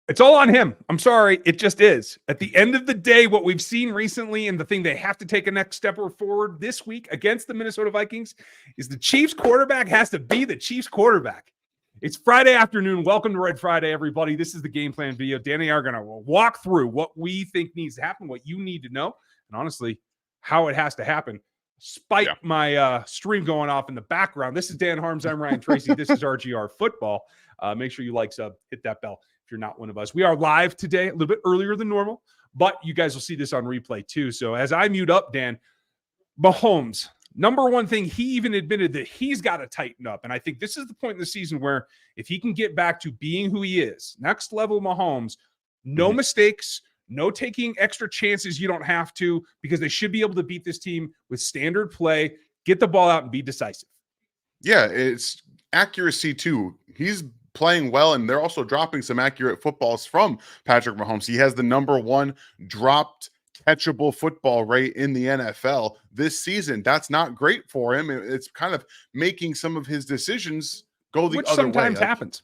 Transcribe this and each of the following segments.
It's all on him. I'm sorry. It just is. At the end of the day, what we've seen recently and the thing they have to take a next step forward this week against the Minnesota Vikings is the Chiefs quarterback has to be the Chiefs quarterback. It's Friday afternoon. Welcome to Red Friday, everybody. This is the game plan video. Danny and I are going to walk through what we think needs to happen, what you need to know, and honestly, how it has to happen. Despite my stream going off in the background, this is Dan Harms. I'm Ryan Tracy. This is RGR Football. Make sure you like, sub, hit that bell if you're not one of us. We are live today, a little bit earlier than normal, but you guys will see this on replay too. So as I mute up, Dan, Mahomes, number one thing, he even admitted that he's got to tighten up. And I think this is the point in the season where if he can get back to being who he is, next level Mahomes, no mistakes, no taking extra chances you don't have to, because they should be able to beat this team with standard play, get the ball out and be decisive. Yeah, it's accuracy too. He's playing well, and they're also dropping some accurate footballs from Patrick Mahomes. He has the number one dropped catchable football rate in the NFL this season. That's not great for him. It's kind of making some of his decisions go the other way. Which sometimes happens.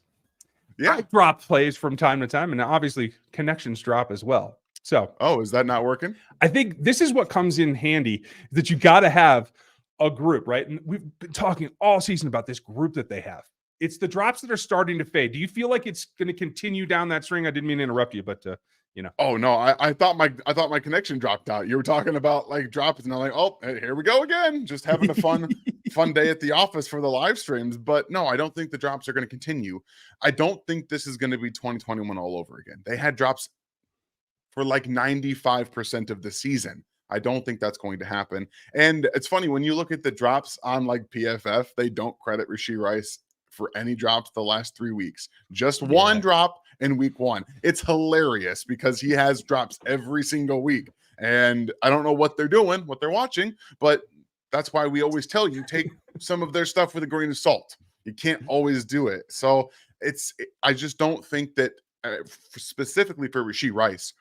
Yeah, I drop plays from time to time, and obviously connections drop as well. So, is that not working? I think this is what comes in handy, that you got to have a group, right? And we've been talking all season about this group that they have. It's the drops that are starting to fade. Do you feel like it's going to continue down that string? I didn't mean to interrupt you, but you know. Oh no, I thought my connection dropped out. You were talking about like drops, and I'm like, oh, here we go again. Just having a fun day at the office for the live streams. But no, I don't think the drops are going to continue. I don't think this is going to be 2021 all over again. They had drops for like 95% of the season. I don't think that's going to happen. And it's funny when you look at the drops on like PFF, they don't credit Rashee Rice for any drops the last 3 weeks. Just one drop in week one. It's hilarious because he has drops every single week. And I don't know what they're doing, what they're watching, but that's why we always tell you, take some of their stuff with a grain of salt. You can't always do it. So I just don't think that specifically for Rashee Rice,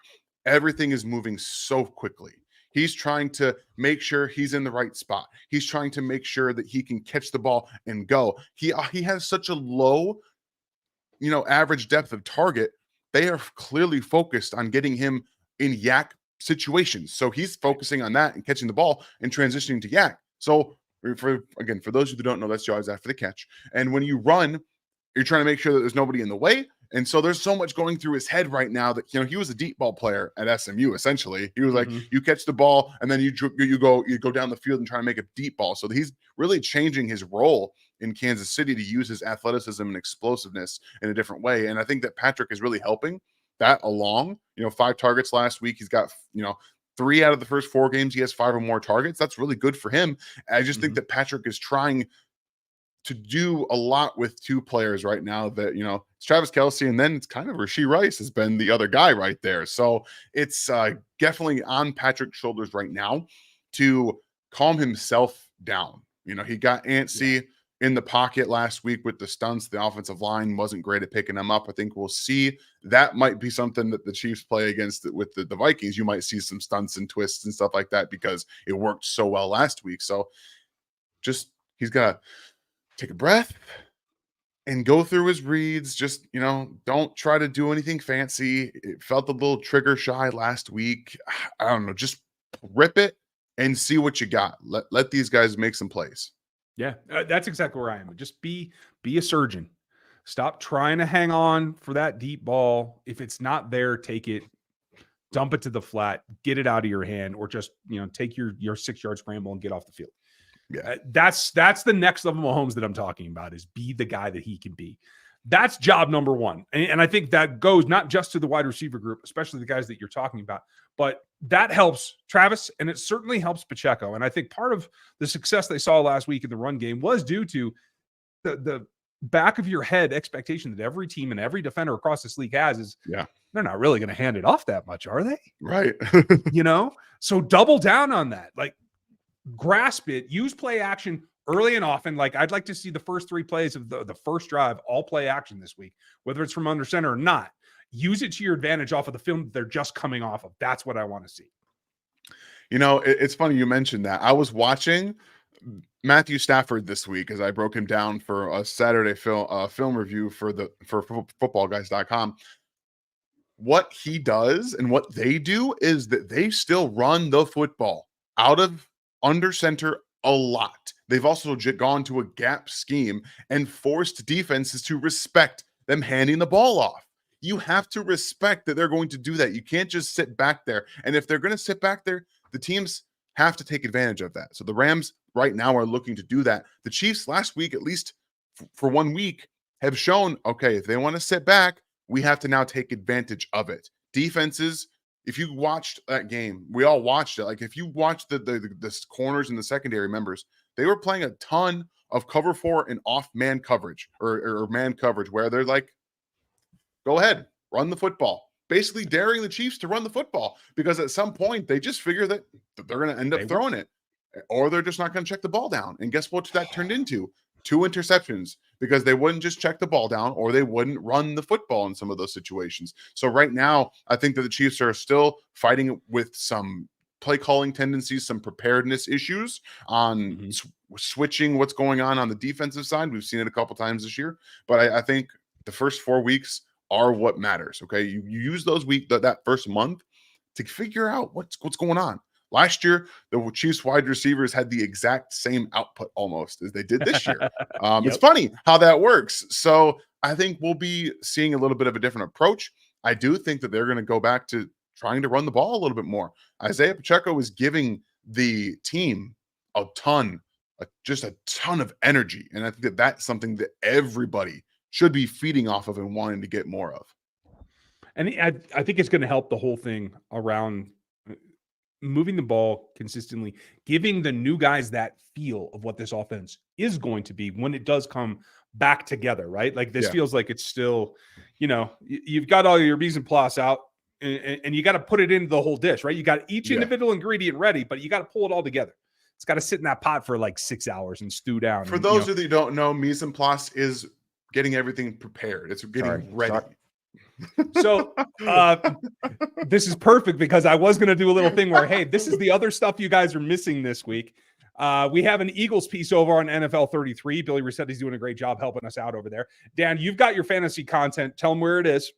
everything is moving so quickly. He's trying to make sure he's in the right spot. He's trying to make sure that he can catch the ball and go. He has such a low, average depth of target. They are clearly focused on getting him in yak situations. So he's focusing on that and catching the ball and transitioning to yak. So for those who don't know, that's jaws after the catch. And when you run, you're trying to make sure that there's nobody in the way. And so there's so much going through his head right now that, he was a deep ball player at SMU, essentially. He was like, you catch the ball and then you go down the field and try to make a deep ball. So he's really changing his role in Kansas City to use his athleticism and explosiveness in a different way. And I think that Patrick is really helping that along. 5 targets last week. He's got, 3 out of the first 4 games. He has 5 or more targets. That's really good for him. I just think that Patrick is trying to do a lot with 2 players right now that, it's Travis Kelce, and then it's kind of Rashee Rice has been the other guy right there. So it's definitely on Patrick's shoulders right now to calm himself down. He got antsy in the pocket last week with the stunts. The offensive line wasn't great at picking them up. I think we'll see that might be something that the Chiefs play against with the Vikings. You might see some stunts and twists and stuff like that because it worked so well last week. So he's got to take a breath and go through his reads. Just, don't try to do anything fancy. It felt a little trigger shy last week. I don't know. Just rip it and see what you got. Let these guys make some plays. Yeah, that's exactly where I am. Just be a surgeon. Stop trying to hang on for that deep ball. If it's not there, take it, dump it to the flat, get it out of your hand, or just, take your 6-yard scramble and get off the field. Yeah, that's the next level Mahomes that I'm talking about, is be the guy that he can be. That's job number one. And I think that goes not just to the wide receiver group, especially the guys that you're talking about, but that helps Travis, and it certainly helps Pacheco. And I think part of the success they saw last week in the run game was due to the back of your head expectation that every team and every defender across this league has is, they're not really going to hand it off that much, are they? Right. So double down on that. Like, grasp it, use play action early and often. Like, I'd like to see the first 3 plays of the first drive all play action this week, whether it's from under center or not. Use it to your advantage off of the film they're just coming off of. That's what I want to see. It's funny you mentioned that. I was watching Matthew Stafford this week as I broke him down for a Saturday film review for footballguys.com. what he does and what they do is that they still run the football out of under center a lot. They've also gone to a gap scheme and forced defenses to respect them handing the ball off. You have to respect that they're going to do that. You can't just sit back there. And if they're going to sit back there, the teams have to take advantage of that. So the Rams right now are looking to do that. The Chiefs last week, at least for 1 week, have shown, okay, if they want to sit back, we have to now take advantage of it. Defenses, if you watched that game, we all watched it. Like if you watched the corners and the secondary members, they were playing a ton of cover 4 and off man coverage or man coverage where they're like, go ahead, run the football. Basically daring the Chiefs to run the football because at some point they just figure that they're going to end up throwing it or they're just not going to check the ball down. And guess what that turned into? 2 interceptions because they wouldn't just check the ball down or they wouldn't run the football in some of those situations. So right now, I think that the Chiefs are still fighting with some play calling tendencies, some preparedness issues on switching what's going on the defensive side. We've seen it a couple times this year, but I think the first 4 weeks are what matters. Okay. You use those that first month to figure out what's going on. Last year, the Chiefs wide receivers had the exact same output almost as they did this year. It's funny how that works. So I think we'll be seeing a little bit of a different approach. I do think that they're going to go back to trying to run the ball a little bit more. Isaiah Pacheco is giving the team just a ton of energy. And I think that that's something that everybody should be feeding off of and wanting to get more of. And I think it's going to help the whole thing around moving the ball consistently, giving the new guys that feel of what this offense is going to be when it does come back together, right? Like this feels like it's still, you've got all your mise en place out and you got to put it into the whole dish, right? You got each individual ingredient ready, but you got to pull it all together. It's got to sit in that pot for like 6 hours and stew down. For those of you that don't know, mise en place is getting everything prepared. It's getting ready. Sorry. So this is perfect because I was going to do a little thing where, hey, this is the other stuff you guys are missing this week. We have an Eagles piece over on NFL 33. Billy Rossetti's doing a great job helping us out over there. Dan, you've got your fantasy content. Tell them where it is.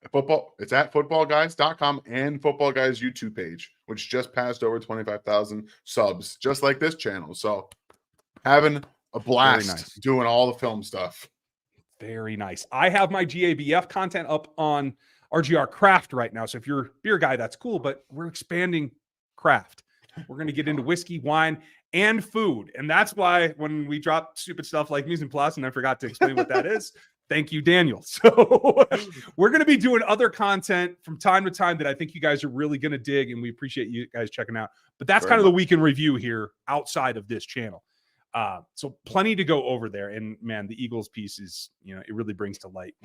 It's at footballguys.com and Football Guys YouTube page, which just passed over 25,000 subs, just like this channel. So having a blast doing all the film stuff. Very nice. I have my GABF content up on RGR Craft right now. So if you're a beer guy, that's cool, but we're expanding craft. We're going to get into whiskey, wine, and food. And that's why when we drop stupid stuff like mise en place, and I forgot to explain what that is, thank you, Daniel. So we're going to be doing other content from time to time that I think you guys are really going to dig, and we appreciate you guys checking out. But that's kind of the week in review here outside of this channel. So plenty to go over there. And man, the Eagles piece is, it really brings to light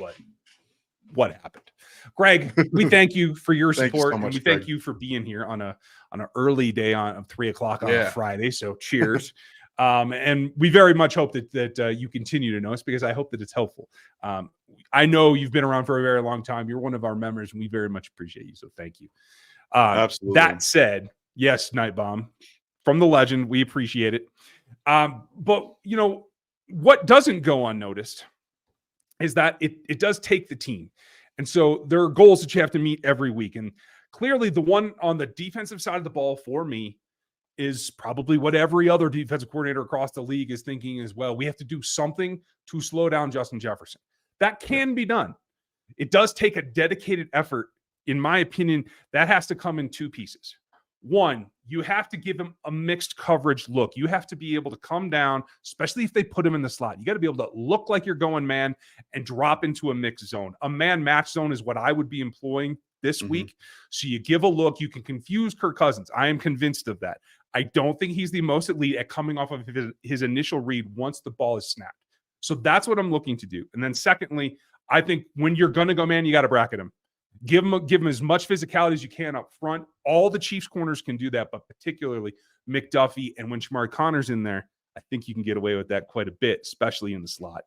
what happened. Greg, we thank you for your support. So much, and we thank you for being here on an early day of 3 o'clock on a Friday. So cheers. And we very much hope that you continue to know us because I hope that it's helpful. I know you've been around for a very long time. You're one of our members and we very much appreciate you. So thank you. Absolutely. That said, yes, Night Bomb from the legend. We appreciate it. But what doesn't go unnoticed is that it does take the team. And so there are goals that you have to meet every week. And clearly the one on the defensive side of the ball for me is probably what every other defensive coordinator across the league is thinking as well. We have to do something to slow down Justin Jefferson. That can be done. It does take a dedicated effort. In my opinion, that has to come in 2 pieces. One, you have to give him a mixed coverage look. You have to be able to come down, especially if they put him in the slot. You got to be able to look like you're going man and drop into a mixed zone. A man match zone is what I would be employing this week. So you give a look. You can confuse Kirk Cousins. I am convinced of that. I don't think he's the most elite at coming off of his initial read once the ball is snapped. So that's what I'm looking to do. And then secondly, I think when you're going to go man, you got to bracket him. Give him as much physicality as you can up front. All the Chiefs corners can do that, but particularly McDuffie. And when Shamari Connor's in there, I think you can get away with that quite a bit, especially in the slot.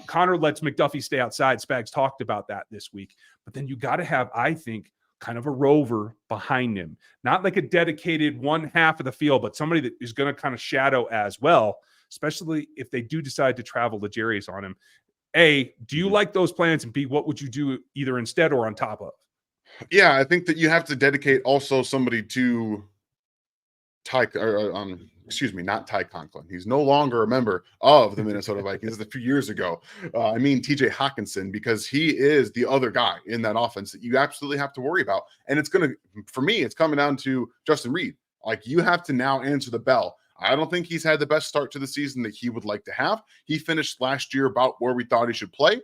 Connor lets McDuffie stay outside. Spags talked about that this week. But then you got to have, I think, kind of a rover behind him. Not like a dedicated one half of the field, but somebody that is going to kind of shadow as well, especially if they do decide to travel L'Jarius on him. A, do you like those plans? And B, what would you do either instead or on top of? Yeah, I think that you have to dedicate also somebody to not Ty Conklin. He's no longer a member of the Minnesota Vikings a few years ago. I mean TJ Hawkinson, because he is the other guy in that offense that you absolutely have to worry about. And for me, it's coming down to Justin Reed. Like, you have to now answer the bell. I don't think he's had the best start to the season that he would like to have. He finished last year about where we thought he should play.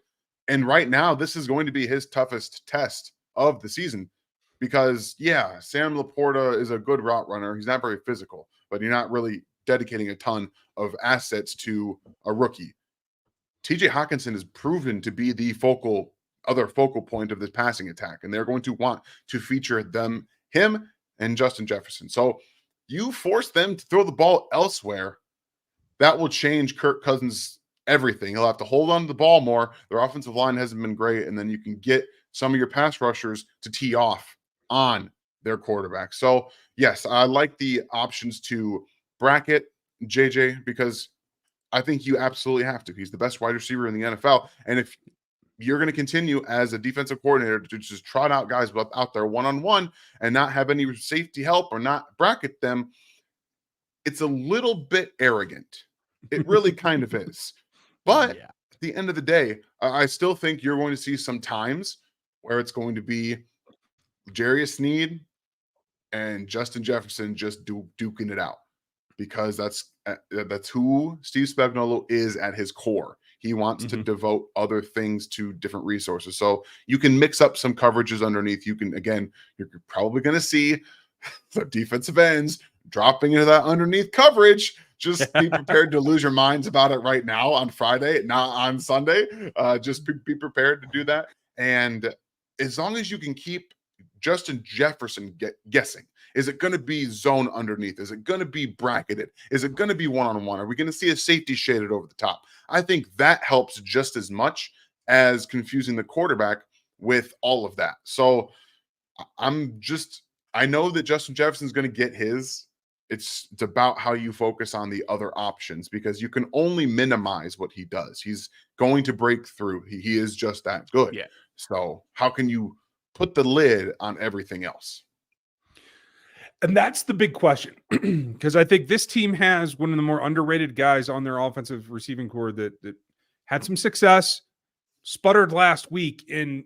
And right now, this is going to be his toughest test of the season because, yeah, Sam Laporta is a good route runner. He's not very physical, but you're not really dedicating a ton of assets to a rookie. TJ Hawkinson is proven to be the other focal point of this passing attack, and they're going to want to feature him and Justin Jefferson. So you force them to throw the ball elsewhere, that will change Kirk Cousins' everything. He'll have to hold on to the ball more. Their offensive line hasn't been great, and then you can get some of your pass rushers to tee off on their quarterback. So, yes, I like the options to bracket JJ because I think you absolutely have to. He's the best wide receiver in the NFL. And if you're going to continue as a defensive coordinator to just trot out guys out there one-on-one and not have any safety help or not bracket them, it's a little bit arrogant. It really kind of is. But at the end of the day, I still think you're going to see some times where it's going to be Jarius Sneed and Justin Jefferson just duking it out, because that's who Steve Spagnuolo is at his core. He wants to devote other things to different resources. So you can mix up some coverages underneath. You're probably going to see the defensive ends dropping into that underneath coverage. Just be prepared to lose your minds about it right now on Friday, not on Sunday. Just be prepared to do that. And as long as you can keep Justin Jefferson guessing, is it going to be zone underneath? Is it going to be bracketed? Is it going to be one-on-one? Are we going to see a safety shaded over the top? I think that helps just as much as confusing the quarterback with all of that. So I know that Justin Jefferson's going to get his. It's about how you focus on the other options, because you can only minimize what he does. He's going to break through. He is just that good. Yeah. So how can you put the lid on everything else? And that's the big question, because I think this team has one of the more underrated guys on their offensive receiving core that had some success, sputtered last week. And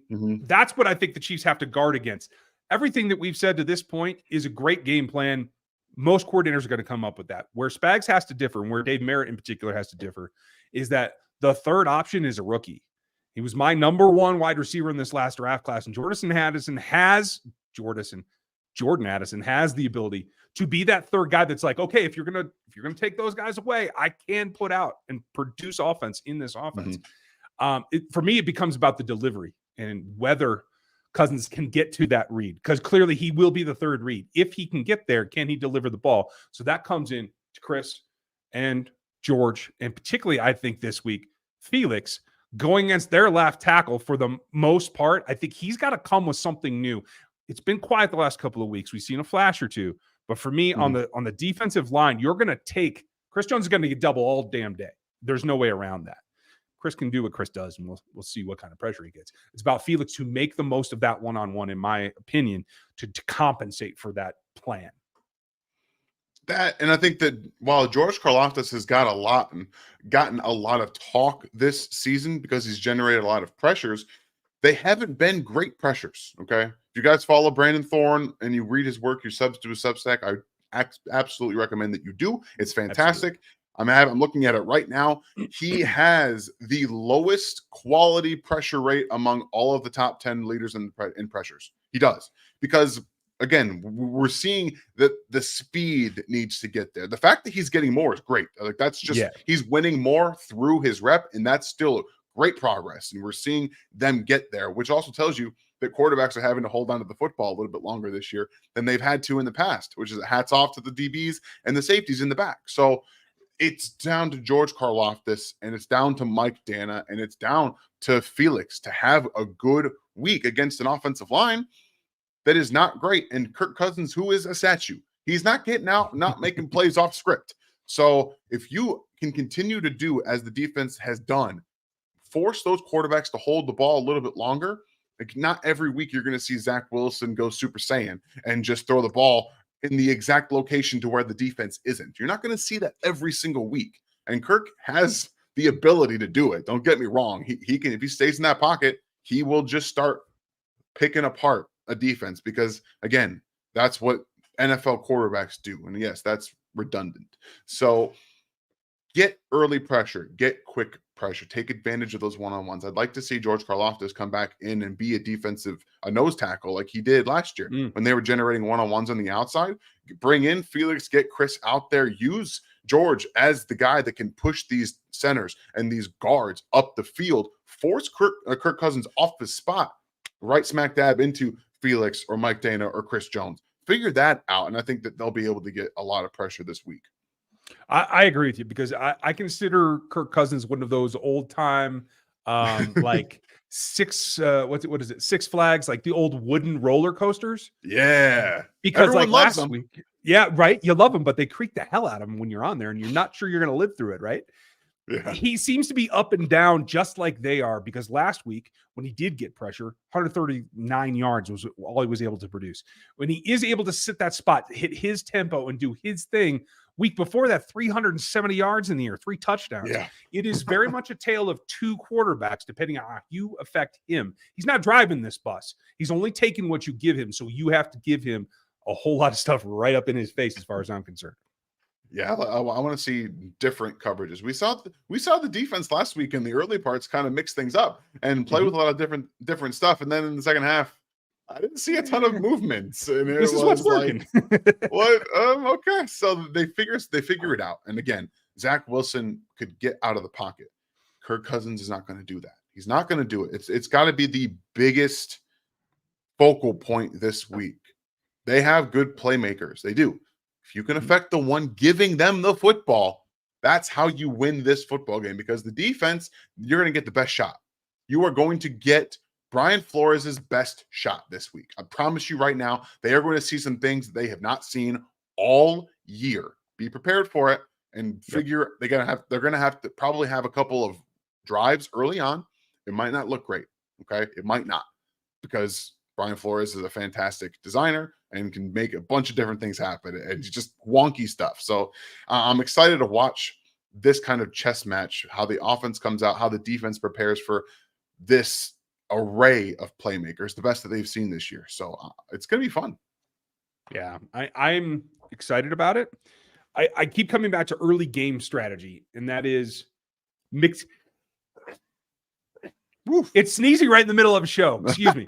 that's what I think the Chiefs have to guard against. Everything that we've said to this point is a great game plan. Most coordinators are going to come up with that. Where Spags has to differ, and where Dave Merritt in particular has to differ, is that the third option is a rookie. He was my number one wide receiver in this last draft class, and Jordan Addison has the ability to be that third guy that's like, okay, if you're gonna take those guys away, I can put out and produce offense in this offense. For me, it becomes about the delivery and whether Cousins can get to that read, because clearly he will be the third read. If he can get there, can he deliver the ball? So that comes in to Chris and George, and particularly I think this week, Felix going against their left tackle for the most part. I think he's got to come with something new. It's been quiet the last couple of weeks. We've seen a flash or two, but for me on the defensive line, you're going to take Chris Jones is going to get double all damn day. There's no way around that. Chris can do what Chris does, and we'll see what kind of pressure he gets. It's about Felix to make the most of that one-on-one, in my opinion, to compensate for that plan. And I think that while George Karlaftis has gotten a lot of talk this season because he's generated a lot of pressures, they haven't been great pressures. Okay, if you guys follow Brandon Thorne and you read his work, you subs to his Substack, I absolutely recommend that you do. It's fantastic. I'm looking at it right now. He has the lowest quality pressure rate among all of the top 10 leaders in pressures. He does, because again, we're seeing that the speed needs to get there. The fact that he's getting more is great. Like, that's just he's winning more through his rep, and that's still great progress. And we're seeing them get there, which also tells you that quarterbacks are having to hold on to the football a little bit longer this year than they've had to in the past, which is hats off to the DBs and the safeties in the back. So it's down to George Karlaftis, and it's down to Mike Dana, and it's down to Felix to have a good week against an offensive line that is not great. And Kirk Cousins, who is a statue, he's not getting out, not making plays off script. So if you can continue to do as the defense has done force those quarterbacks to hold the ball a little bit longer. Like, not every week you're going to see Zach Wilson go Super Saiyan and just throw the ball in the exact location to where the defense isn't. You're not going to see that every single week. And Kirk has the ability to do it. Don't get me wrong. He can, if he stays in that pocket, he will just start picking apart a defense because, again, that's what NFL quarterbacks do. And yes, that's redundant. So get early pressure, get quick pressure, take advantage of those one-on-ones. I'd like to see George Karlaftis come back in and be a nose tackle like he did last year when they were generating one-on-ones on the outside. Bring in Felix, get Chris out there, use George as the guy that can push these centers and these guards up the field, force Kirk Cousins off his spot, right smack dab into Felix or Mike Dana or Chris Jones. Figure that out, and I think that they'll be able to get a lot of pressure this week. I agree with you because I consider Kirk Cousins one of those old time, like Six Flags, like the old wooden roller coasters. Yeah. Because everyone like loves last them. week, yeah, right. You love them, but they creak the hell out of them when you're on there and you're not sure you're going to live through it. Right. Yeah. He seems to be up and down just like they are because last week when he did get pressure, 139 yards was all he was able to produce. When he is able to sit that spot, hit his tempo and do his thing, week before that, 370 yards in the air, 3 touchdowns. Yeah. It is very much a tale of two quarterbacks, depending on how you affect him. He's not driving this bus. He's only taking what you give him. So you have to give him a whole lot of stuff right up in his face, as far as I'm concerned. Yeah, I want to see different coverages. We saw the defense last week in the early parts kind of mix things up and play with a lot of different stuff. And then in the second half, I didn't see a ton of movements. And This is what's working. What? Okay. So they figure it out. And again, Zach Wilson could get out of the pocket. Kirk Cousins is not going to do that. He's not going to do it. It's got to be the biggest focal point this week. They have good playmakers. They do. If you can affect the one giving them the football, that's how you win this football game, because the defense, you're going to get the best shot. You are going to get Brian Flores' best shot this week. I promise you right now, they are going to see some things that they have not seen all year. Be prepared for it and figure they're going to have to probably have a couple of drives early on. It might not look great. Okay. It might not, because Brian Flores is a fantastic designer and can make a bunch of different things happen and just wonky stuff. So I'm excited to watch this kind of chess match, how the offense comes out, how the defense prepares for this array of playmakers, the best that they've seen this year. So it's going to be fun. Yeah, I'm excited about it. I keep coming back to early game strategy, and that is mix. It's sneezing right in the middle of a show. Excuse me.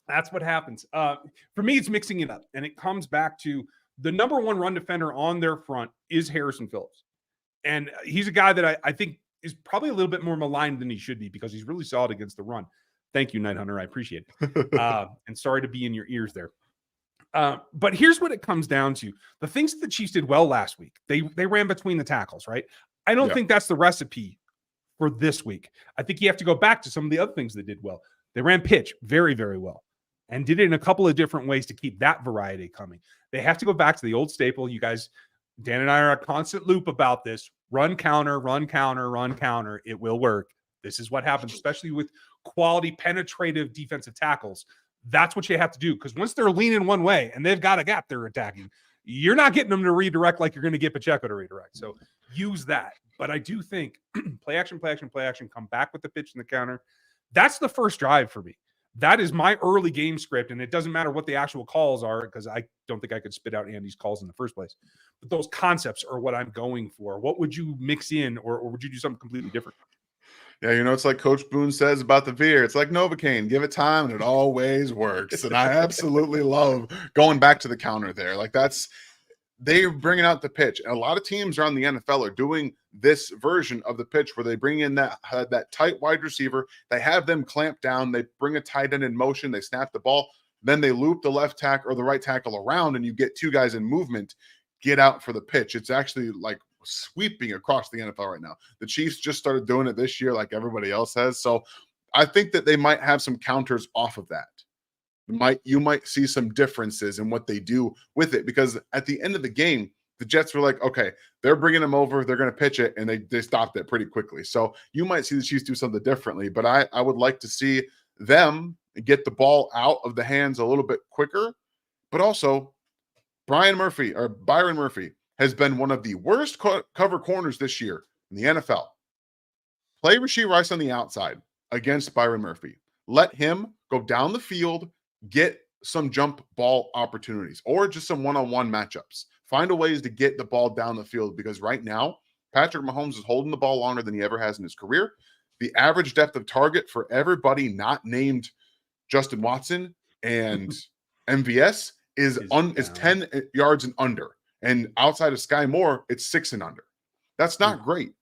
That's what happens. For me, it's mixing it up, and it comes back to the number one run defender on their front is Harrison Phillips, and he's a guy that I think is probably a little bit more maligned than he should be because he's really solid against the run. Thank you, Night Hunter. I appreciate it. And sorry to be in your ears there. But here's what it comes down to. The things that the Chiefs did well last week, they ran between the tackles, right? I don't think that's the recipe for this week. I think you have to go back to some of the other things they did well. They ran pitch very, very well and did it in a couple of different ways to keep that variety coming. They have to go back to the old staple. You guys, Dan and I are a constant loop about this. Run counter, run counter, run counter. It will work. This is what happens, especially with quality penetrative defensive tackles. That's what you have to do, because once they're leaning one way and they've got a gap they're attacking, you're not getting them to redirect like you're going to get Pacheco to redirect. So use that. But I do think play action, come back with the pitch and the counter. That's the first drive for me. That is my early game script, and it doesn't matter what the actual calls are, because I don't think I could spit out Andy's calls in the first place. But those concepts are what I'm going for. What would you mix in, or would you do something completely different? Yeah, it's like Coach Boone says about the veer. It's like Novocaine. Give it time, and it always works. And I absolutely love going back to the counter there. Like, they're bringing out the pitch. And a lot of teams around the NFL are doing this version of the pitch where they bring in that tight wide receiver. They have them clamp down. They bring a tight end in motion. They snap the ball. Then they loop the left tackle or the right tackle around, and you get two guys in movement, get out for the pitch. It's actually like sweeping across the NFL right now. The Chiefs just started doing it this year like everybody else has. So I think that they might have some counters off of that. You might see some differences in what they do with it, because at the end of the game, the Jets were like, okay, they're bringing him over, they're going to pitch it, and they stopped it pretty quickly. So you might see the Chiefs do something differently, but I would like to see them get the ball out of the hands a little bit quicker. But also, Byron Murphy has been one of the worst cover corners this year in the NFL. Play Rashee Rice on the outside against Byron Murphy. Let him go down the field, get some jump ball opportunities or just some one-on-one matchups. Find a ways to get the ball down the field because right now, Patrick Mahomes is holding the ball longer than he ever has in his career. The average depth of target for everybody not named Justin Watson and MVS is 10 yards and under. And outside of Sky Moore, it's 6 and under. That's not great.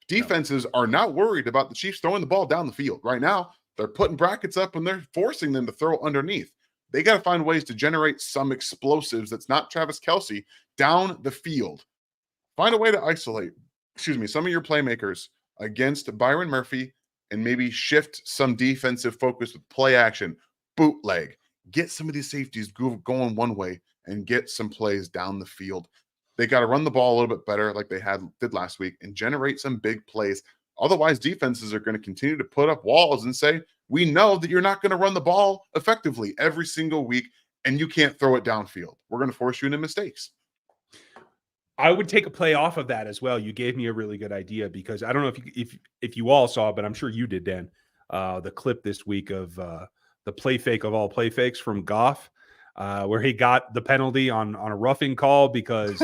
Defenses are not worried about the Chiefs throwing the ball down the field. Right now, they're putting brackets up and they're forcing them to throw underneath. They got to find ways to generate some explosives that's not Travis Kelce down the field. Find a way to isolate, some of your playmakers against Byron Murphy and maybe shift some defensive focus with play action, bootleg. Get some of these safeties going one way and get some plays down the field. They got to run the ball a little bit better like they did last week and generate some big plays. Otherwise, defenses are going to continue to put up walls and say, we know that you're not going to run the ball effectively every single week and you can't throw it downfield. We're going to force you into mistakes. I would take a play off of that as well. You gave me a really good idea because I don't know if you all saw, but I'm sure you did, Dan, the clip this week of the play fake of all play fakes from Goff, where he got the penalty on a roughing call because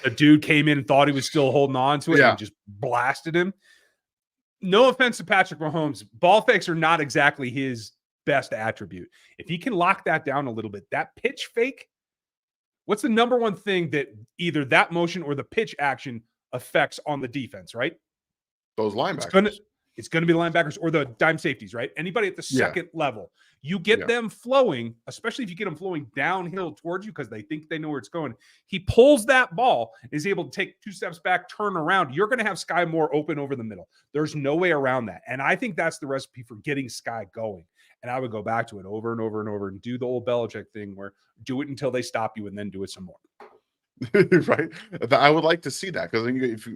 a dude came in and thought he was still holding on to it and just blasted him. No offense to Patrick Mahomes, ball fakes are not exactly his best attribute. If he can lock that down a little bit, that pitch fake, what's the number one thing that either that motion or the pitch action affects on the defense, right? Those linebackers. It's going to be linebackers or the dime safeties, right? Anybody at the second level. You get them flowing, especially if you get them flowing downhill towards you because they think they know where it's going. He pulls that ball, is able to take 2 steps back, turn around. You're going to have Sky Moore open over the middle. There's no way around that. And I think that's the recipe for getting Sky going. And I would go back to it over and over and over and do the old Belichick thing where do it until they stop you and then do it some more. Right. I would like to see that because if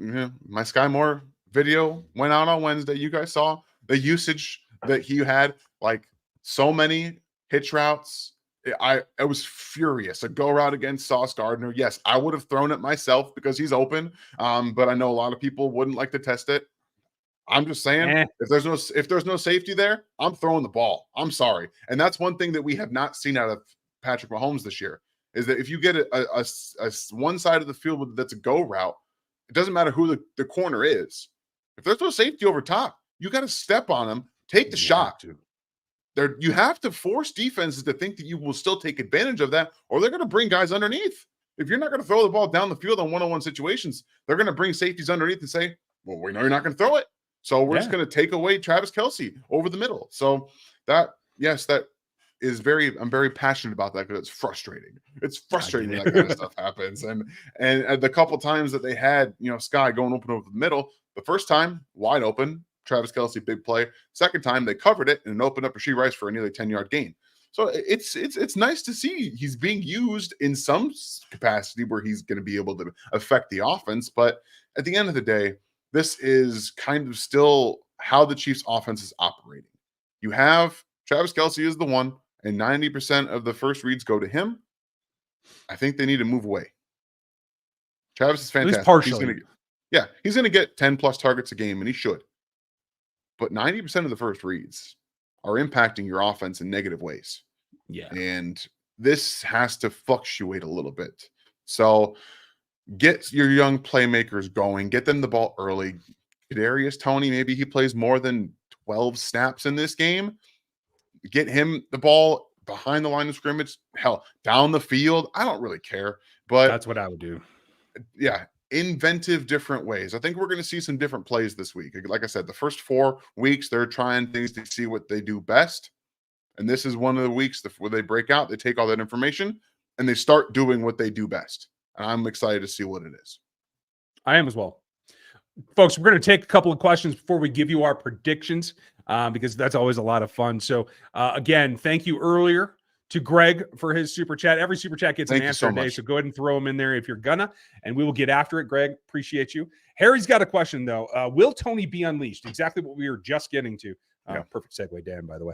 my Sky Moore video went out on Wednesday. You guys saw the usage that he had, like so many hitch routes. I was furious. A go route against Sauce Gardner. Yes, I would have thrown it myself because he's open. But I know a lot of people wouldn't like to test it. I'm just saying, if there's no safety there, I'm throwing the ball. I'm sorry. And that's one thing that we have not seen out of Patrick Mahomes this year is that if you get a one side of the field that's a go route, it doesn't matter who the corner is. If there's no safety over top, you got to step on them, take the shot. You have to force defenses to think that you will still take advantage of that, or they're going to bring guys underneath. If you're not going to throw the ball down the field on one-on-one situations, they're going to bring safeties underneath and say, well, we know you're not going to throw it. So we're just going to take away Travis Kelce over the middle. So that is I'm very passionate about that because it's frustrating. It's frustrating when that kind of stuff happens. And the couple times that they had, Sky going open over the middle, the first time wide open, Travis Kelce, big play. Second time they covered it and opened up Rashee Rice for a nearly 10-yard gain. So it's nice to see he's being used in some capacity where he's going to be able to affect the offense. But at the end of the day, this is kind of still how the Chiefs offense is operating. You have Travis Kelce is the one, and 90% of the first reads go to him. I think they need to move away. Travis is fantastic. Partially. He's going to get 10+ targets a game, and he should. But 90% of the first reads are impacting your offense in negative ways. Yeah. And this has to fluctuate a little bit. So get your young playmakers going. Get them the ball early. Kadarius Tony, maybe he plays more than 12 snaps in this game. Get him the ball behind the line of scrimmage. Hell, down the field. I don't really care. But that's what I would do. Yeah. Inventive different ways. I think we're going to see some different plays this week. Like I said, the first 4 weeks, they're trying things to see what they do best. And this is one of the weeks where they break out, they take all that information, and they start doing what they do best. And I'm excited to see what it is. I am as well. Folks, we're going to take a couple of questions before we give you our predictions because that's always a lot of fun. So, again, thank you earlier to Greg for his super chat. Every super chat gets an Thank you answer so a day, much. so go ahead and throw them in there if you're gonna, and we will get after it. Greg, appreciate you. Harry's got a question though. Will Tony be unleashed? Exactly what we were just getting to. Yeah. Perfect segue, Dan, by the way.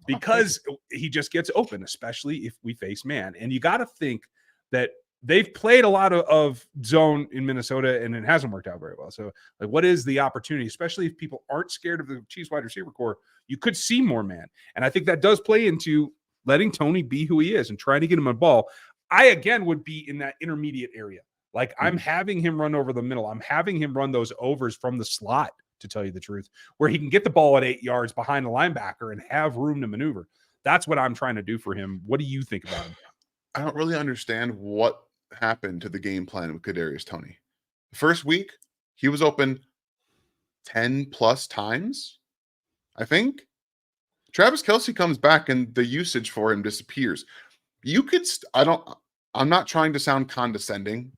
Because he just gets open, especially if we face man. And you got to think that they've played a lot of zone in Minnesota, and it hasn't worked out very well. So, like, what is the opportunity, especially if people aren't scared of the Chiefs wide receiver core? You could see more man. And I think that does play into letting Tony be who he is and trying to get him a ball. I, again, would be in that intermediate area. Like, I'm having him run over the middle. I'm having him run those overs from the slot, to tell you the truth, where he can get the ball at 8 yards behind the linebacker and have room to maneuver. That's what I'm trying to do for him. What do you think about him? I don't really understand what happened to the game plan with Kadarius Tony. The first week, he was open 10 plus times, I think. Travis Kelce comes back and the usage for him disappears. You could, I'm not trying to sound condescending.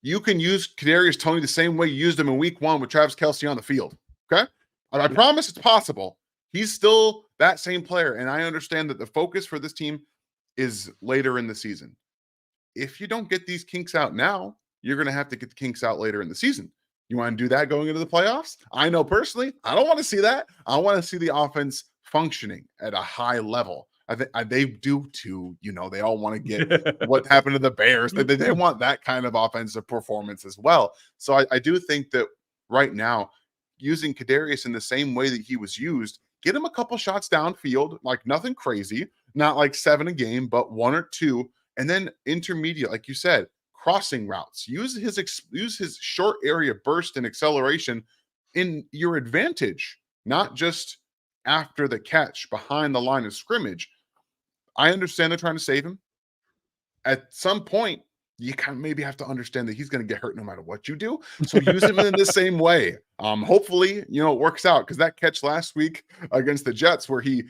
You can use Kadarius Tony the same way you used him in week 1 with Travis Kelce on the field. Okay. I promise it's possible. He's still that same player. And I understand that the focus for this team is later in the season. If you don't get these kinks out now, you're going to have to get the kinks out later in the season. You want to do that going into the playoffs? I know personally, I don't want to see that. I want to see the offense functioning at a high level. I think they do too. They all want to get what happened to the Bears. They want that kind of offensive performance as well. So I do think that right now, using Kadarius in the same way that he was used, get him a couple shots downfield, like nothing crazy, not like 7 a game, but 1 or 2, and then intermediate, like you said, crossing routes. Use his short area burst and acceleration in your advantage, not just after the catch behind the line of scrimmage. I understand they're trying to save him. At some point, you kind of maybe have to understand that he's going to get hurt no matter what you do. So use him in the same way. Hopefully, it works out, because that catch last week against the Jets where he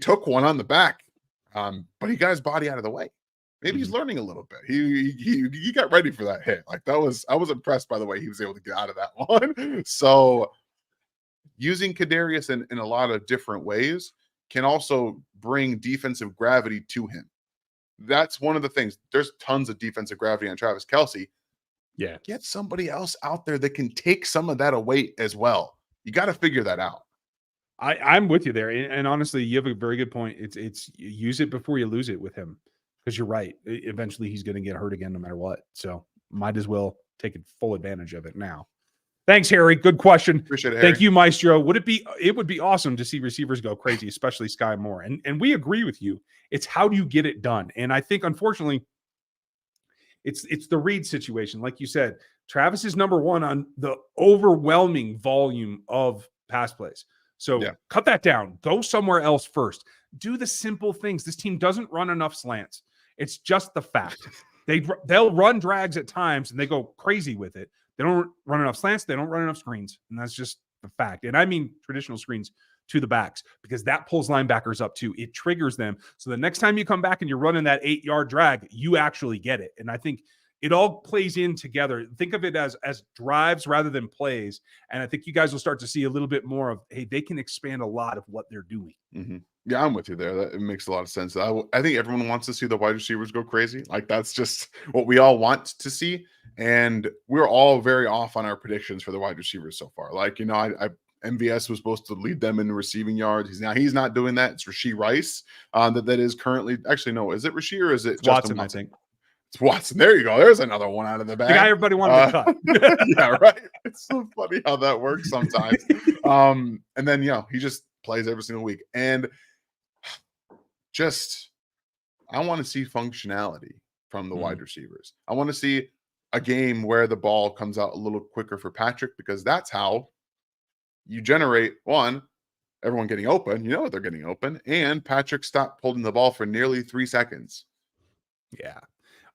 took one on the back, but he got his body out of the way. Maybe he's learning a little bit. He got ready for that hit. Like I was impressed by the way he was able to get out of that one. So using Kadarius in a lot of different ways can also bring defensive gravity to him. That's one of the things. There's tons of defensive gravity on Travis Kelce. Yeah. Get somebody else out there that can take some of that away as well. You got to figure that out. I'm with you there. And honestly, you have a very good point. It's use it before you lose it with him, because you're right. Eventually he's going to get hurt again no matter what. So might as well take full advantage of it now. Thanks, Harry. Good question. Appreciate it, Harry. Thank you, Maestro. It would be awesome to see receivers go crazy, especially Sky Moore. And we agree with you. It's how do you get it done? And I think, unfortunately, it's the Reed situation. Like you said, Travis is number 1 on the overwhelming volume of pass plays. So cut that down. Go somewhere else first. Do the simple things. This team doesn't run enough slants. It's just the fact. They'll run drags at times and they go crazy with it. They don't run enough slants. They don't run enough screens. And that's just the fact. And I mean traditional screens to the backs, because that pulls linebackers up too. It triggers them. So the next time you come back and you're running that 8-yard drag, you actually get it. And I think it all plays in together. Think of it as drives rather than plays. And I think you guys will start to see a little bit more of, hey, they can expand a lot of what they're doing. Mm-hmm. Yeah, I'm with you there. It makes a lot of sense. I think everyone wants to see the wide receivers go crazy. Like that's just what we all want to see. And we're all very off on our predictions for the wide receivers so far. Like, MVS was supposed to lead them in receiving yards. He's not doing that. It's Rashee Rice that is currently, actually, no, is it Rashee or is it Watson, I think. It's Watson. There you go. There's another one out of the bag. The guy everybody wanted to cut. Yeah, right. It's so funny how that works sometimes. And then, he just plays every single week. And I want to see functionality from the wide receivers. I want to see a game where the ball comes out a little quicker for Patrick, because that's how you generate, everyone getting open. They're getting open. And Patrick stopped holding the ball for nearly 3 seconds. Yeah.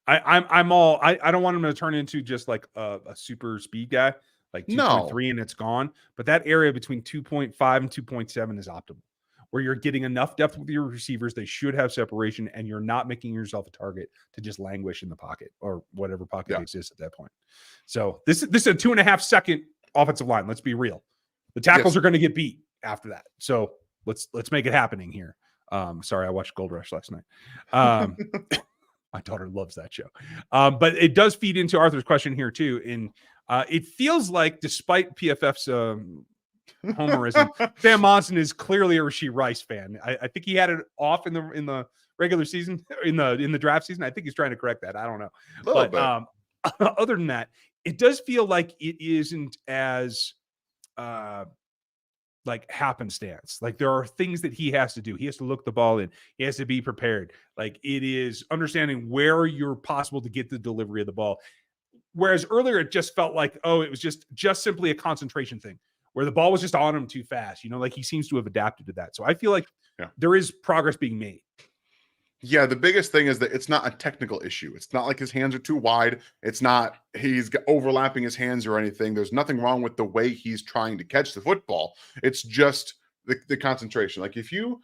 I don't want him to turn into just like a super speed guy, like 2.3 and it's gone. But that area between 2.5 and 2.7 is optimal, where you're getting enough depth with your receivers. They should have separation, and you're not making yourself a target to just languish in the pocket or whatever pocket exists at that point. So this is a 2.5 second offensive line. Let's be real. The tackles are going to get beat after that. So let's make it happening here. Sorry, I watched Gold Rush last night. My daughter loves that show. But it does feed into Arthur's question here too. And it feels like, despite PFF's homerism, Sam Monson is clearly a Rashee Rice fan. I think he had it off in the regular season, in the draft season. I think he's trying to correct that. I don't know. But other than that, it does feel like it isn't as like happenstance. Like, there are things that he has to do. He has to look the ball in. He has to be prepared. Like, it is understanding where you're possible to get the delivery of the ball. Whereas earlier it just felt like, oh, it was just simply a concentration thing where the ball was just on him too fast. Like, he seems to have adapted to that. So I feel like there is progress being made. Yeah, the biggest thing is that it's not a technical issue. It's not like his hands are too wide. It's not he's overlapping his hands or anything. There's nothing wrong with the way he's trying to catch the football. It's just the concentration. Like, if you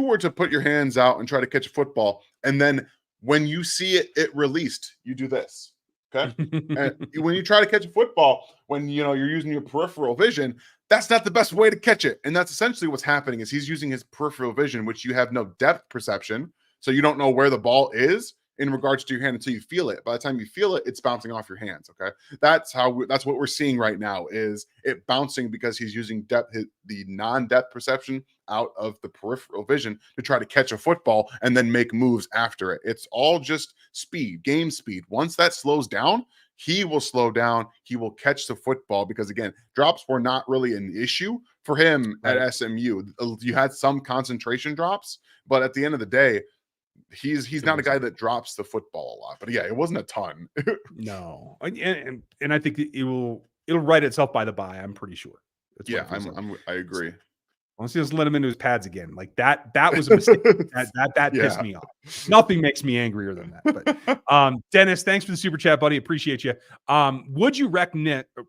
were to put your hands out and try to catch a football, and then when you see it released, you do this. Okay. And when you try to catch a football, when you're using your peripheral vision, that's not the best way to catch it. And that's essentially what's happening, is he's using his peripheral vision, which you have no depth perception. So you don't know where the ball is in regards to your hand until you feel it. By the time you feel it, it's bouncing off your hands. Okay. That's what we're seeing right now, is it bouncing because he's using the non-depth perception out of the peripheral vision to try to catch a football and then make moves after it. It's all just speed, game speed. Once that slows down, he will slow down. He will catch the football, because, again, drops were not really an issue for him at SMU. You had some concentration drops, but at the end of the day, he's not a guy that drops the football a lot. But yeah, it wasn't a ton. No, and I think it'll write itself by the by. I'm pretty sure. I agree. Once he doesn't let him into his pads again, like that was a mistake. that pissed me off. Nothing makes me angrier than that. But Dennis, thanks for the super chat, buddy. Appreciate you. Would you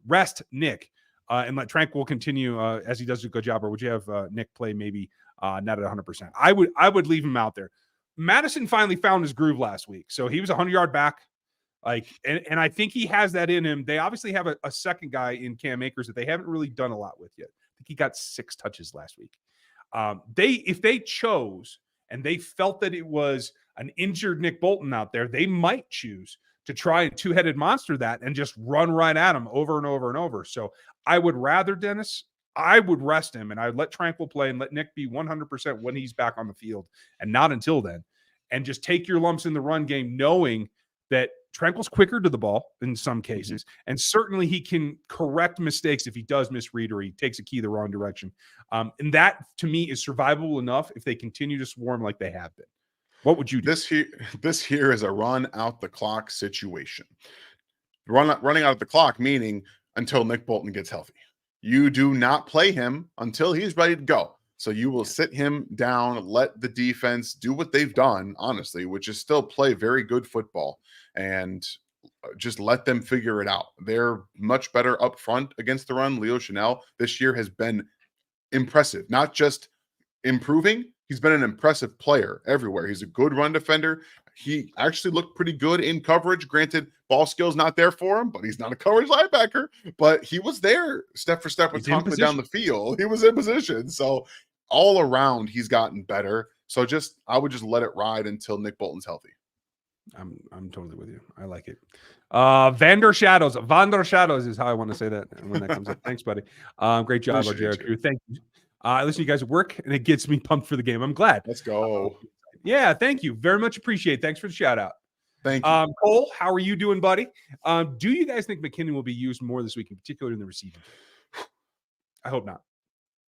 rest Nick and let Tranquil continue as he does a good job, or would you have Nick play maybe not at 100%? I would leave him out there. Madison finally found his groove last week, so he was 100-yard back. And I think he has that in him. They obviously have a second guy in Cam Akers that they haven't really done a lot with yet. I think he got 6 touches last week. If they chose and they felt that it was an injured Nick Bolton out there, they might choose to try and two-headed monster that and just run right at him over and over and over. So I would rather, Dennis, I would rest him, and I would let Tranquil play and let Nick be 100% when he's back on the field, and not until then. And just take your lumps in the run game, knowing that Tranquil's quicker to the ball in some cases, and certainly he can correct mistakes if he does misread or he takes a key the wrong direction. And that, to me, is survivable enough if they continue to swarm like they have been. What would you do? This here is a run out the clock situation. Running out the clock, meaning until Nick Bolton gets healthy. You do not play him until he's ready to go. So you will sit him down, let the defense do what they've done, honestly, which is still play very good football, and just let them figure it out. They're much better up front against the run. Leo Chanel this year has been impressive, not just improving. He's been an impressive player everywhere. He's a good run defender. He actually looked pretty good in coverage. Granted, ball skills not there for him, but he's not a coverage linebacker. But he was there step for step with Conklin down the field. He was in position. So all around, he's gotten better. So I would just let it ride until Nick Bolton's healthy. I'm totally with you. I like it. Vander Shadows is how I want to say that when that comes up. Thanks, buddy. Great job, Jared. Thank you. I listen to you guys at work, and it gets me pumped for the game. I'm glad. Let's go. Yeah, thank you. Very much appreciate it. Thanks for the shout out. Thank you. Cole, how are you doing, buddy? Do you guys think McKinnon will be used more this week, in particular in the receiving game? I hope not.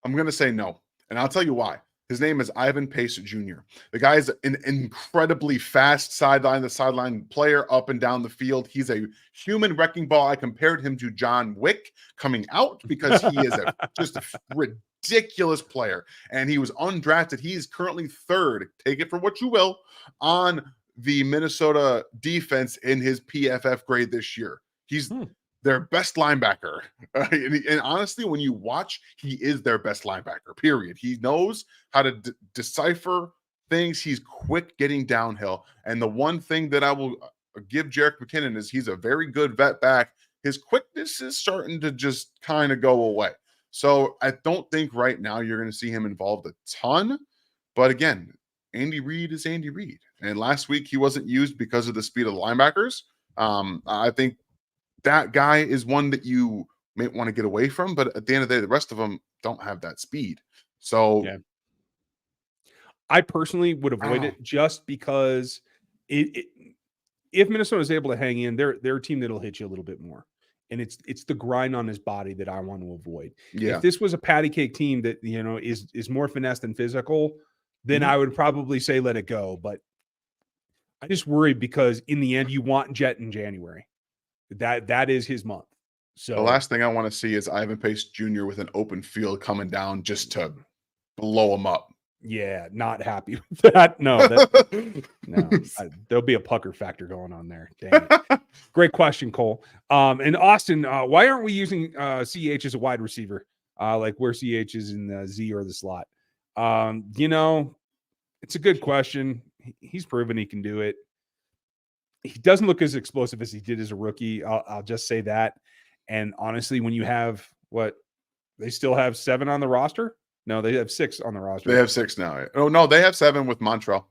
I'm going to say no, and I'll tell you why. His name is Ivan Pace Jr. The guy is an incredibly fast sideline player up and down the field. He's a human wrecking ball. I compared him to John Wick coming out because he is just a ridiculous player, and he was undrafted. He is currently 3rd, take it for what you will, on the Minnesota defense in his PFF grade this year. He's their best linebacker. And honestly, when you watch, he is their best linebacker, period. He knows how to decipher things. He's quick getting downhill. And the one thing that I will give Jerick McKinnon is he's a very good vet back. His quickness is starting to just kind of go away. So I don't think right now you're going to see him involved a ton. But again, Andy Reid is Andy Reid. And last week he wasn't used because of the speed of the linebackers. I think that guy is one that you may want to get away from, but at the end of the day, the rest of them don't have that speed. So Yeah. I personally would avoid it just because if Minnesota is able to hang in, they're a team that'll hit you a little bit more. And it's the grind on his body that I want to avoid. yeah. If this was a patty cake team that is more finesse than physical, then I would probably say let it go. But I just worry because in the end, you want Jet in January. That is his month. So the last thing I want to see is Ivan Pace Jr. with an open field coming down just to blow him up. Yeah, not happy with that. No, there'll be a pucker factor going on there. Dang it. Great question, Cole. And Austin, why aren't we using CH as a wide receiver? Like where CH is in the Z or the slot? It's a good question. He's proven he can do it. He doesn't look as explosive as he did as a rookie. I'll just say that. And honestly, when you have they still have 7 on the roster. No, they have 6 on the roster. They have 6 now. Oh, no, they have 7 with Montrell.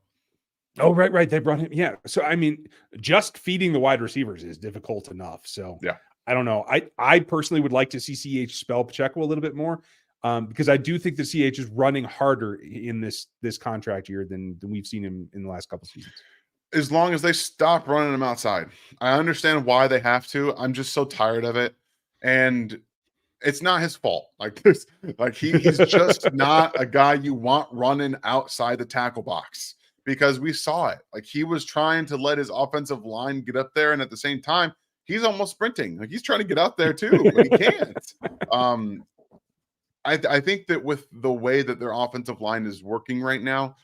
Oh, right. They brought him. Yeah. So, I mean, just feeding the wide receivers is difficult enough. So, yeah, I don't know. I personally would like to see CH spell Pacheco a little bit more because I do think the CH is running harder in this contract year than we've seen him in the last couple seasons. As long as they stop running him outside. I understand why they have to. I'm just so tired of it. And it's not his fault. He's just not a guy you want running outside the tackle box because we saw it. Like he was trying to let his offensive line get up there, and at the same time, he's almost sprinting. Like he's trying to get out there too, but he can't. I think that with the way that their offensive line is working right now,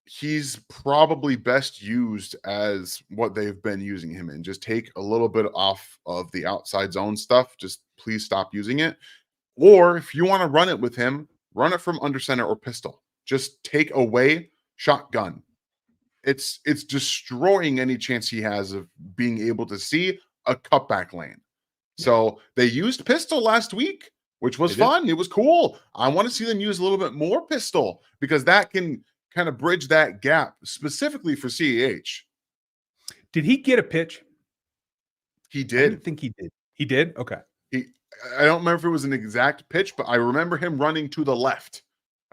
he's probably best used as what they've been using him in. Just take a little bit off of the outside zone stuff. Just please stop using it. Or if you want to run it with him, run it from under center or pistol. Just take away shotgun. It's destroying any chance he has of being able to see a cutback lane. So they used pistol last week, which was fun. It was cool. I want to see them use a little bit more pistol because that can kind of bridge that gap specifically for CEH. Did he get a pitch? He did. I didn't think he did. He did? Okay. I don't remember if it was an exact pitch, but I remember him running to the left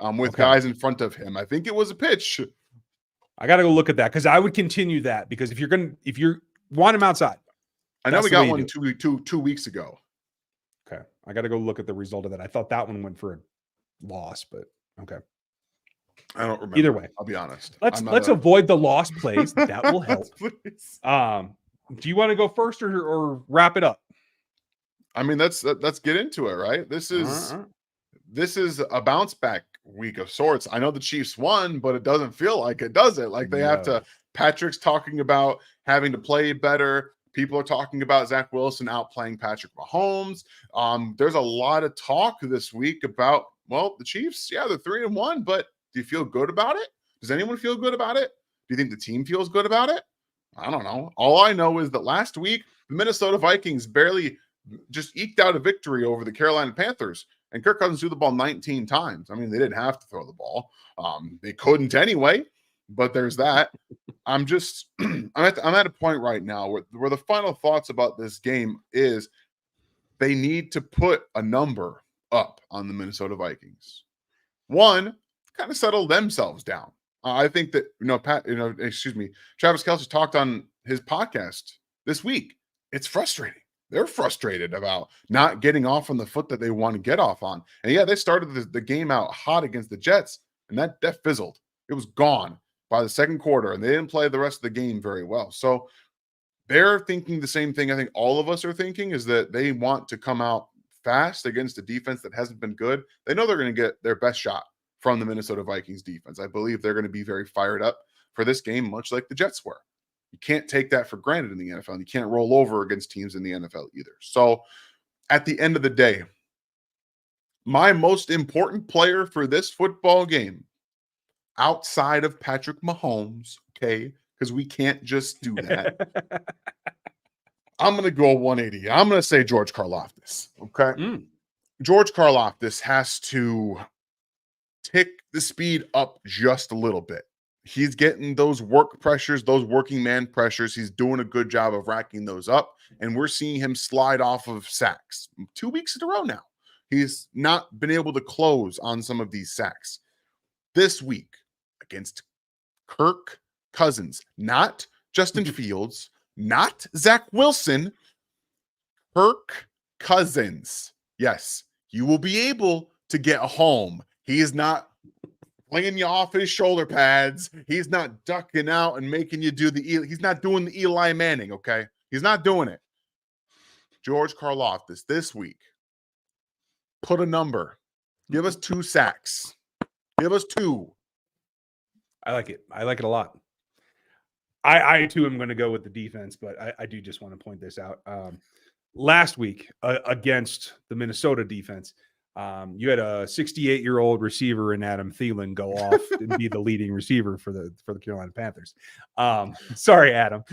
with guys in front of him. I think it was a pitch. I got to go look at that because I would continue that because if you want him outside. I know we got one 2 weeks ago. Okay. I got to go look at the result of that. I thought that one went for a loss, but okay. I don't remember. Either way, I'll be honest. Let's avoid the lost plays. That will help. Please. Do you want to go first or wrap it up? I mean, let's get into it, right? This is a bounce back week of sorts. I know the Chiefs won, but it doesn't feel like it, does it? Like they have to. Patrick's talking about having to play better. People are talking about Zach Wilson outplaying Patrick Mahomes. There's a lot of talk this week about, well, the Chiefs, yeah, they're 3-1, but do you feel good about it? Does anyone feel good about it? Do you think the team feels good about it? I don't know. All I know is that last week, the Minnesota Vikings barely just eked out a victory over the Carolina Panthers, and Kirk Cousins threw the ball 19 times. I mean, they didn't have to throw the ball. They couldn't anyway, but there's that. I'm at a point right now where the final thoughts about this game is they need to put a number up on the Minnesota Vikings. One, kind of settle themselves down. I think that, Travis Kelce talked on his podcast this week. It's frustrating. They're frustrated about not getting off on the foot that they want to get off on. And yeah, they started the game out hot against the Jets, and that fizzled. It was gone by the second quarter, and they didn't play the rest of the game very well. So they're thinking the same thing I think all of us are thinking, is that they want to come out fast against a defense that hasn't been good. They know they're going to get their best shot from the Minnesota Vikings defense. I believe they're going to be very fired up for this game, much like the Jets were. You can't take that for granted in the NFL. And you can't roll over against teams in the NFL either. So at the end of the day, my most important player for this football game, outside of Patrick Mahomes, okay, because we can't just do that. I'm going to go 180. I'm going to say George Karlaftis, okay? George Karlaftis has to tick the speed up just a little bit. He's getting those work pressures, those working man pressures. He's doing a good job of racking those up. And we're seeing him slide off of sacks 2 weeks in a row now. He's not been able to close on some of these sacks. This week against Kirk Cousins, not Justin Fields, not Zach Wilson, Kirk Cousins. Yes, you will be able to get home. He is not flinging you off his shoulder pads. He's not ducking out and making you do he's not doing the Eli Manning, okay? He's not doing it. George Karlaftis this week, put a number. Give us 2 sacks. Give us 2. I like it. I like it a lot. I too am going to go with the defense, but I do just want to point this out. Last week against the Minnesota defense, you had a 68-year-old receiver in Adam Thielen go off and be the leading receiver for the Carolina Panthers. Sorry, Adam.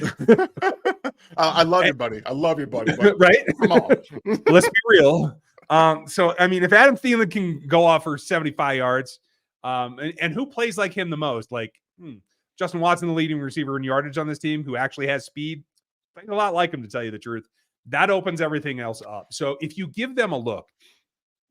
I love you, buddy. I love you, buddy. Right? Come on. Let's be real. So, I mean, if Adam Thielen can go off for 75 yards, and who plays like him the most? Like Justin Watson, the leading receiver in yardage on this team, who actually has speed, playing a lot like him, to tell you the truth. That opens everything else up. So if you give them a look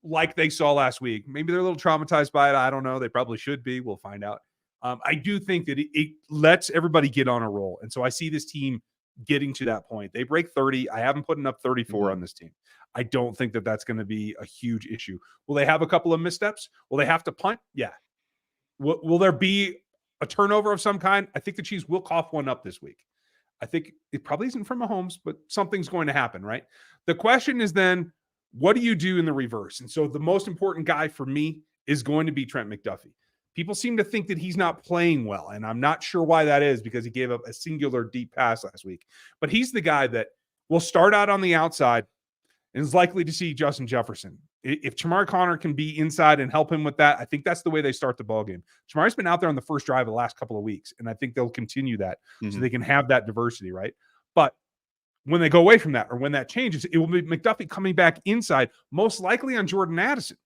like they saw last week, maybe they're a little traumatized by it. I don't know. They probably should be. We'll find out. I do think that it lets everybody get on a roll. And so I see this team getting to that point. They break 30. I haven't put up 34 on this team. I don't think that that's going to be a huge issue. Will they have a couple of missteps? Will they have to punt? Yeah. Will there be a turnover of some kind? I think the Chiefs will cough one up this week. I think it probably isn't from Mahomes, but something's going to happen, right? The question is then, what do you do in the reverse? And so the most important guy for me is going to be Trent McDuffie. People seem to think that he's not playing well, and I'm not sure why that is, because he gave up a singular deep pass last week. But he's the guy that will start out on the outside and is likely to see Justin Jefferson. If Chamari Connor can be inside and help him with that, I think that's the way they start the ballgame. Chamari's been out there on the first drive of the last couple of weeks, and I think they'll continue that so they can have that diversity, right? But when they go away from that, or when that changes, it will be McDuffie coming back inside, most likely on Jordan Addison.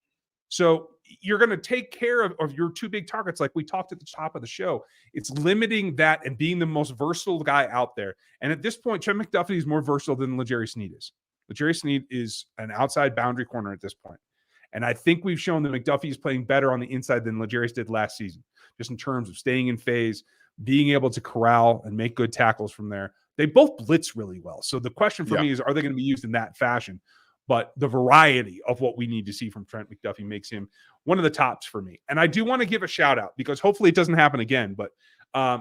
So you're going to take care of your 2 big targets like we talked at the top of the show. It's limiting that and being the most versatile guy out there. And at this point, Trent McDuffie is more versatile than L'Jarius Sneed is. L'Jarius Sneed is an outside boundary corner at this point. And I think we've shown that McDuffie is playing better on the inside than L'Jarius did last season, just in terms of staying in phase, being able to corral and make good tackles from there. They both blitz really well. So the question for me is, are they going to be used in that fashion? But the variety of what we need to see from Trent McDuffie makes him one of the tops for me. And I do want to give a shout out, because hopefully it doesn't happen again. But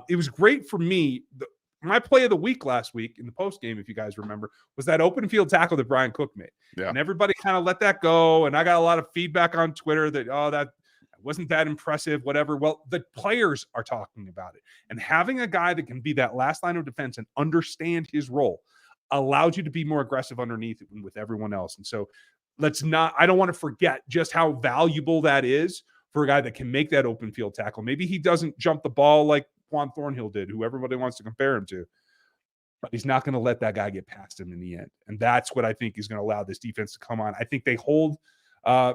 it was great for me. My play of the week last week in the post game, if you guys remember, was that open field tackle that Brian Cook made. Yeah. And everybody kind of let that go. And I got a lot of feedback on Twitter that, that wasn't that impressive, whatever. Well, the players are talking about it. And having a guy that can be that last line of defense and understand his role allows you to be more aggressive underneath with everyone else. And so I don't want to forget just how valuable that is for a guy that can make that open field tackle. Maybe he doesn't jump the ball like Juan Thornhill did, who everybody wants to compare him to, but he's not going to let that guy get past him in the end. And that's what I think is going to allow this defense to come on. I think they hold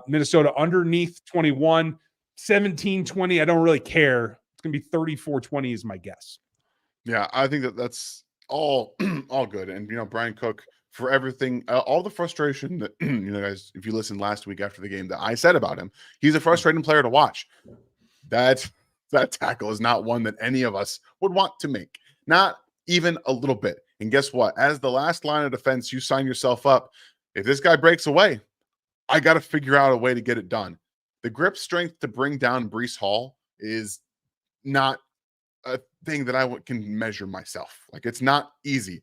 Minnesota underneath 21, 17-20. I don't really care. It's going to be 34-20 is my guess. Yeah, I think that's all good. And, Brian Cook, for everything, all the frustration that, guys, if you listened last week after the game that I said about him, he's a frustrating player to watch. That tackle is not one that any of us would want to make, not even a little bit. And guess what? As the last line of defense, you sign yourself up. If this guy breaks away, I got to figure out a way to get it done. The grip strength to bring down Breece Hall is not a thing that I can measure myself. Like, it's not easy.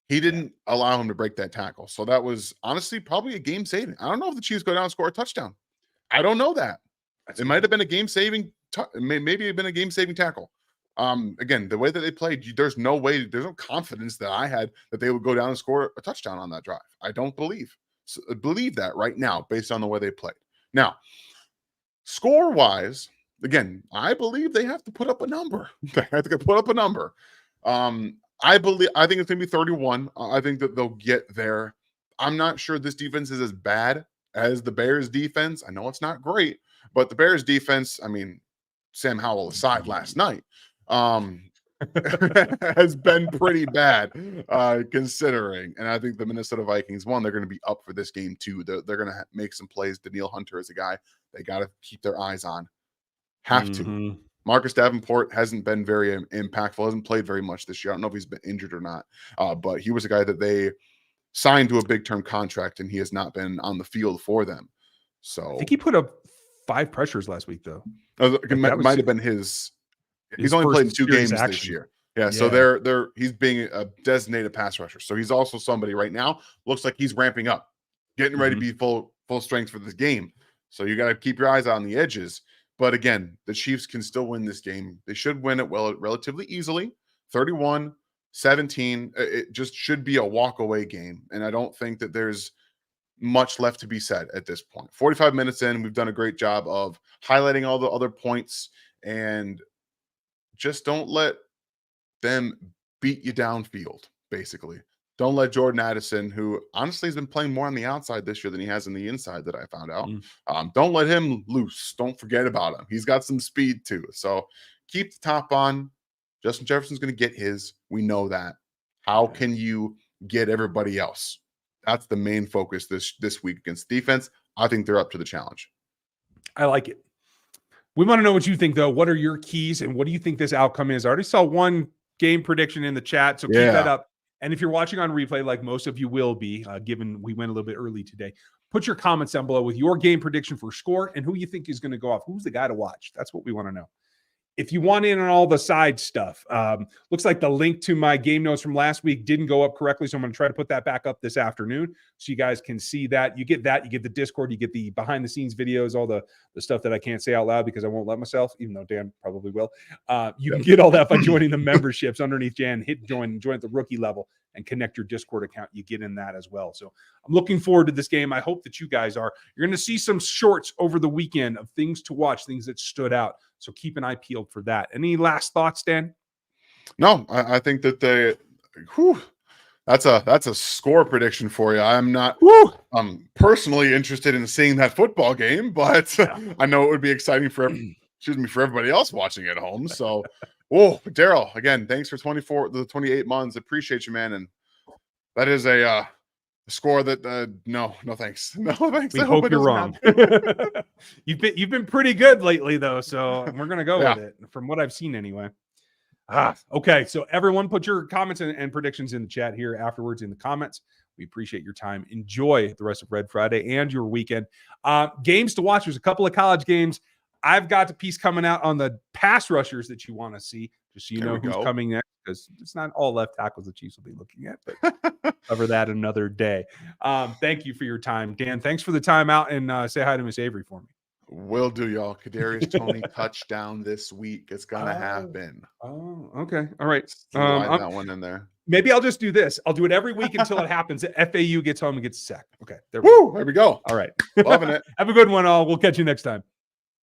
He didn't allow him to break that tackle. So that was honestly probably a game saving. I don't know if the Chiefs go down and score a touchdown. I don't know that. It might have been a game saving. Maybe it been a game saving tackle. Again, the way that they played, there's no confidence that I had that they would go down and score a touchdown on that drive. I don't believe that right now based on the way they played. Now, score wise, again, I believe they have to put up a number. They have to put up a number. I think it's going to be 31. I think that they'll get there. I'm not sure this defense is as bad as the Bears defense. I know it's not great, But the Bears defense, I mean, Sam Howell aside last night, has been pretty bad considering. And I think the Minnesota Vikings, one, they're going to be up for this game too. They're going to make some plays. Danielle Hunter is a guy they got to keep their eyes on. Have to. Marcus Davenport hasn't been very impactful, hasn't played very much this year. I don't know if he's been injured or not, but he was a guy that they signed to a big term contract, and he has not been on the field for them. So I think he put up 5 pressures last week, though. It might have been his. He's only played 2 games this year. Yeah, so he's being a designated pass rusher. So he's also somebody right now looks like he's ramping up, getting ready to be full strength for this game. So you got to keep your eyes on the edges. But again, the Chiefs can still win this game. They should win it relatively easily. 31-17. It just should be a walk-away game. And I don't think that there's much left to be said at this point. 45 minutes in, we've done a great job of highlighting all the other points, and just don't let them beat you downfield, basically. Don't let Jordan Addison, who honestly has been playing more on the outside this year than he has on the inside that I found out. Don't let him loose. Don't forget about him. He's got some speed too. So keep the top on. Justin Jefferson's going to get his. We know that. How can you get everybody else? That's the main focus this week against defense. I think they're up to the challenge. I like it. We want to know what you think, though. What are your keys, and what do you think this outcome is? I already saw one game prediction in the chat, so keep that up. And if you're watching on replay, like most of you will be, given we went a little bit early today, put your comments down below with your game prediction for score and who you think is going to go off. Who's the guy to watch? That's what we want to know. If you want in on all the side stuff, looks like the link to my game notes from last week didn't go up correctly, so I'm going to try to put that back up this afternoon so you guys can see that. You get that. You get the Discord. You get the behind-the-scenes videos, all the stuff that I can't say out loud because I won't let myself, even though Dan probably will. You can get all that by joining the memberships underneath Jan. Hit join at the rookie level and connect your Discord account. You get in that as well. So I'm looking forward to this game. I hope that you guys are. You're going to see some shorts over the weekend of things to watch, things that stood out. So keep an eye peeled for that. Any last thoughts, Dan? No, I think that that's a score prediction for you. I'm not personally interested in seeing that football game, but I know it would be exciting for everybody else watching at home. So, Daryl, again, thanks for 28 months. Appreciate you, man. And that is a score that no thanks. No thanks. We hope you're wrong. You've been pretty good lately, though, so we're gonna go with it from what I've seen anyway. Okay, so everyone put your comments and predictions in the chat here afterwards in the comments. We appreciate your time. Enjoy the rest of Red Friday and your weekend. Games to watch. There's a couple of college games. I've got the piece coming out on the pass rushers that you want to see, just so you know who's coming next, because it's not all left tackles the Chiefs will be looking at, but cover that another day. Thank you for your time, Dan. Thanks for the time out, and say hi to Miss Avery for me. Will do, y'all. Kadarius Tony touchdown this week. It's gonna happen. Oh, okay. All right. Slide that one in there. Maybe I'll just do this. I'll do it every week until it happens. FAU gets home and gets a sack. Okay. There we go. All right. Loving it. Have a good one, all. We'll catch you next time.